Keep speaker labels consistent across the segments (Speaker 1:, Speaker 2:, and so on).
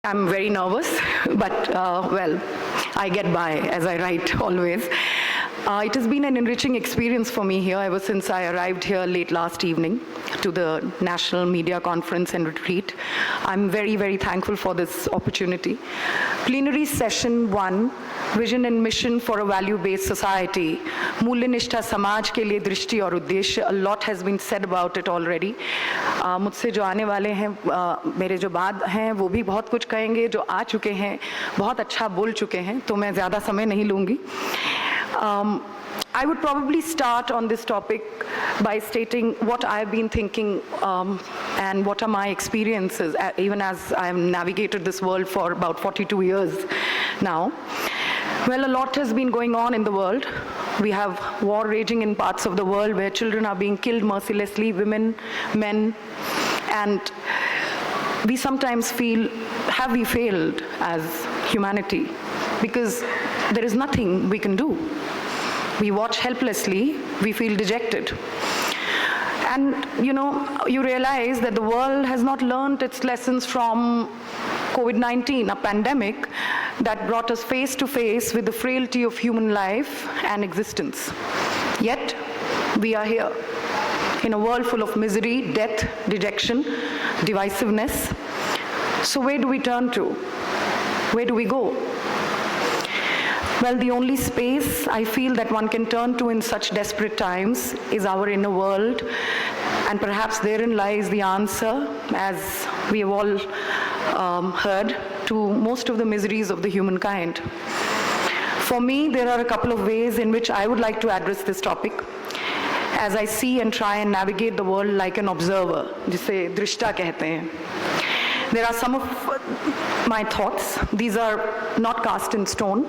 Speaker 1: I'm very nervous, but well, I get by as I write always. It has been an enriching experience for me here ever since I arrived here late last evening to the National Media Conference and Retreat. I'm very, very thankful for this opportunity. Plenary Session 1, Vision and Mission for a Value-Based Society, मूल्यनिष्ठा समाज के लिए दृष्टि और उद्देश्य. A lot has been said about it already. मुझसे जो आने वाले हैं, मेरे जो बाद हैं, वो भी बहुत कुछ कहेंगे. जो आ चुके हैं, बहुत अच्छा बोल चुके हैं, तो मैं ज़्यादा समय नहीं लूँगी. I would probably start on this topic by stating what I've been thinking and what are my experiences, even as I've navigated this world for about 42 years now. Well, a lot has been going on in the world. We have war raging in parts of the world where children are being killed mercilessly, women, men, and we sometimes feel, have we failed as humanity? Because there is nothing we can do. We watch helplessly, we feel dejected. And you realize that the world has not learned its lessons from COVID-19, a pandemic that brought us face to face with the frailty of human life and existence. Yet, we are here in a world full of misery, death, dejection, divisiveness. So where do we turn to? Where do we go? Well, the only space I feel that one can turn to in such desperate times is our inner world, and perhaps therein lies the answer, as we have all heard, to most of the miseries of the humankind. For me, there are a couple of ways in which I would like to address this topic, as I see and try and navigate the world like an observer, जिसे दृष्टा कहते हैं. There are some of my thoughts. These are not cast in stone.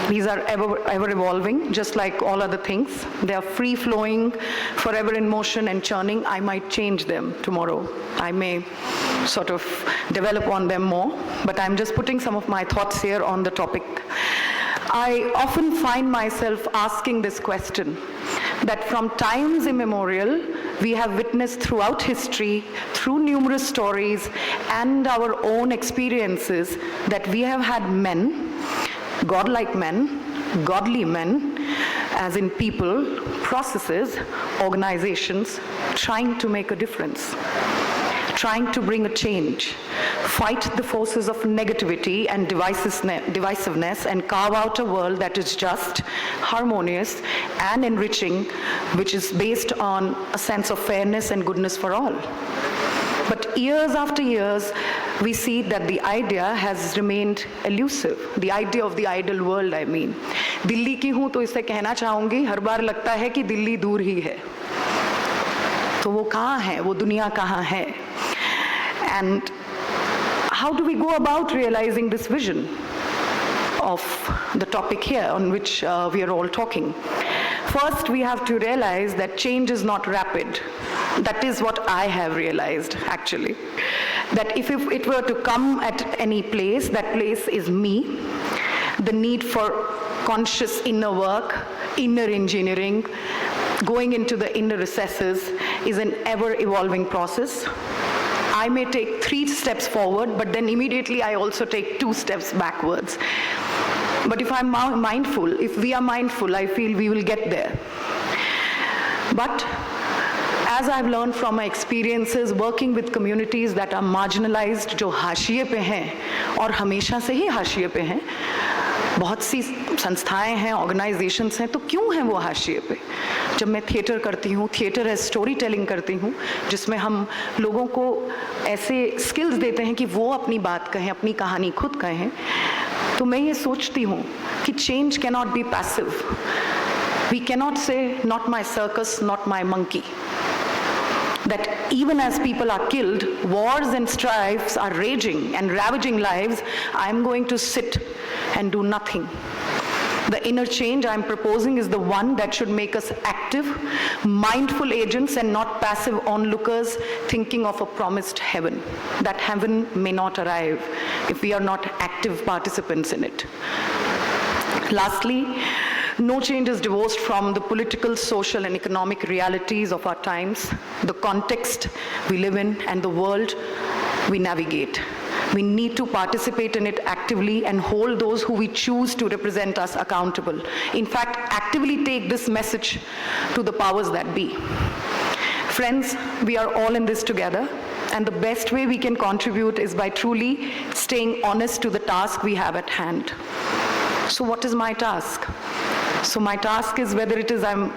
Speaker 1: These are ever evolving, just like all other things. They are free-flowing, forever in motion and churning. I might change them tomorrow. I may sort of develop on them more, but I'm just putting some of my thoughts here on the topic. I often find myself asking this question, that from times immemorial, we have witnessed throughout history, through numerous stories and our own experiences, that we have had men, godlike men, godly men, as in people, processes, organizations, trying to make a difference, trying to bring a change, fight the forces of negativity and divisiveness, and carve out a world that is just, harmonious, and enriching, which is based on a sense of fairness and goodness for all. But years after years, we see that the idea has remained elusive. The idea of the ideal world, I mean. Delhi की हूँ तो इसे कहना चाहूँगी, हर बार लगता है कि दिल्ली दूर ही है. तो वो कहाँ है? वो दुनिया कहाँ है? And how do we go about realizing this vision of the topic here on which we are all talking? First, we have to realize that change is not rapid. That is what I have realized, actually. That if it were to come at any place, that place is me. The need for conscious inner work, inner engineering, going into the inner recesses is an ever-evolving process. I may take 3 steps forward, but then immediately I also take 2 steps backwards. But if I'm mindful, if we are mindful, I feel we will get there. But as I've learned from my experiences working with communities that are marginalized, जो हाशिए पे हैं और हमेशा से ही हाशिए पे हैं, बहुत सी संस्थाएं हैं, ऑर्गेनाइजेशंस हैं, तो क्यों हैं वो हाशिए पे? जब मैं थिएटर करती हूँ, थिएटर एज स्टोरी टेलिंग करती हूँ, जिसमें हम लोगों को ऐसे स्किल्स देते हैं कि वो अपनी बात कहें, अपनी कहानी खुद कहें, तो मैं ये सोचती हूँ कि change cannot be passive. We cannot say not my circus, not my monkey. That even as people are killed, wars and strifes are raging and ravaging lives, I'm going to sit and do nothing. The inner change I'm proposing is the one that should make us active, mindful agents and not passive onlookers thinking of a promised heaven. That heaven may not arrive if we are not active participants in it. Lastly, no change is divorced from the political, social, and economic realities of our times, the context we live in, and the world we navigate. We need to participate in it actively and hold those who we choose to represent us accountable. In fact, actively take this message to the powers that be. Friends, we are all in this together, and the best way we can contribute is by truly staying honest to the task we have at hand. So what is my task? So my task is, whether it is I'm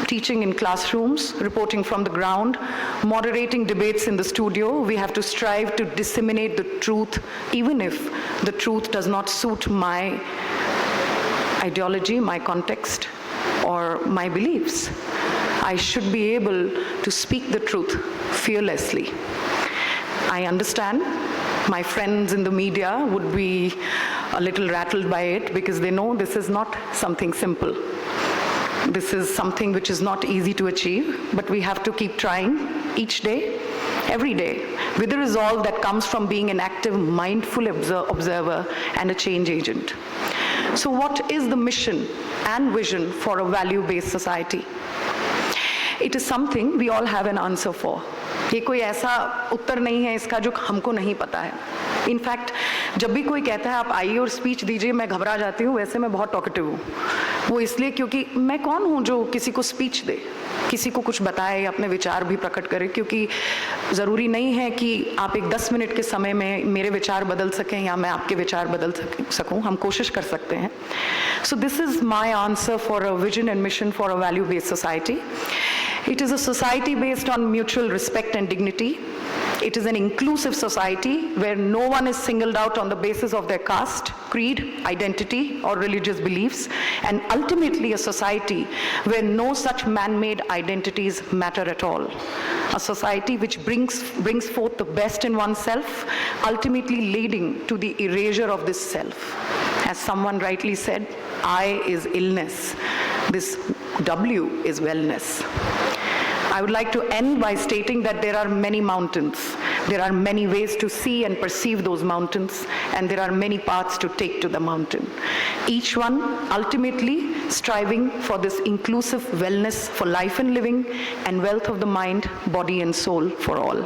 Speaker 1: teaching in classrooms, reporting from the ground, moderating debates in the studio, we have to strive to disseminate the truth, even if the truth does not suit my ideology, my context, or my beliefs. I should be able to speak the truth fearlessly. I understand my friends in the media would be a little rattled by it, because they know this is not something simple. This is something which is not easy to achieve, but we have to keep trying each day, every day, with the resolve that comes from being an active, mindful observer and a change agent. So what is the mission and vision for a value-based society? It is something we all have an answer for. ये कोई ऐसा उत्तर नहीं है इसका जो हमको नहीं पता है. इनफैक्ट जब भी कोई कहता है आप आइए और स्पीच दीजिए, मैं घबरा जाती हूँ. वैसे मैं बहुत टॉकेटिव हूँ. वो इसलिए क्योंकि मैं कौन हूँ जो किसी को स्पीच दे, किसी को कुछ बताए, अपने विचार भी प्रकट करे, क्योंकि ज़रूरी नहीं है कि आप एक 10 मिनट के समय में मेरे विचार बदल सकें या मैं आपके विचार बदल सकूँ. हम कोशिश कर सकते हैं. So this is my answer for a vision and mission for a value-based society. It is a society based on mutual respect and dignity. It is an inclusive society where no one is singled out on the basis of their caste, creed, identity, or religious beliefs, and ultimately a society where no such man-made identities matter at all. A society which brings forth the best in oneself, ultimately leading to the erasure of this self. As someone rightly said, I is illness. This W is wellness. I would like to end by stating that there are many mountains. There are many ways to see and perceive those mountains, and there are many paths to take to the mountain. Each one ultimately striving for this inclusive wellness for life and living, and wealth of the mind, body and soul for all.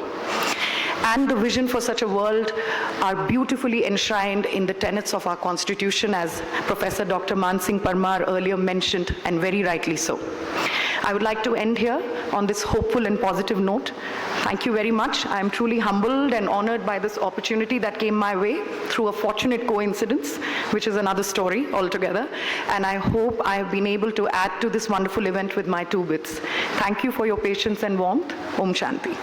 Speaker 1: And the vision for such a world are beautifully enshrined in the tenets of our Constitution, as Professor Dr. Mansingh Parmar earlier mentioned, and very rightly so. I would like to end here on this hopeful and positive note. Thank you very much. I am truly humbled and honored by this opportunity that came my way through a fortunate coincidence, which is another story altogether. And I hope I have been able to add to this wonderful event with my 2 bits. Thank you for your patience and warmth. Om Shanti.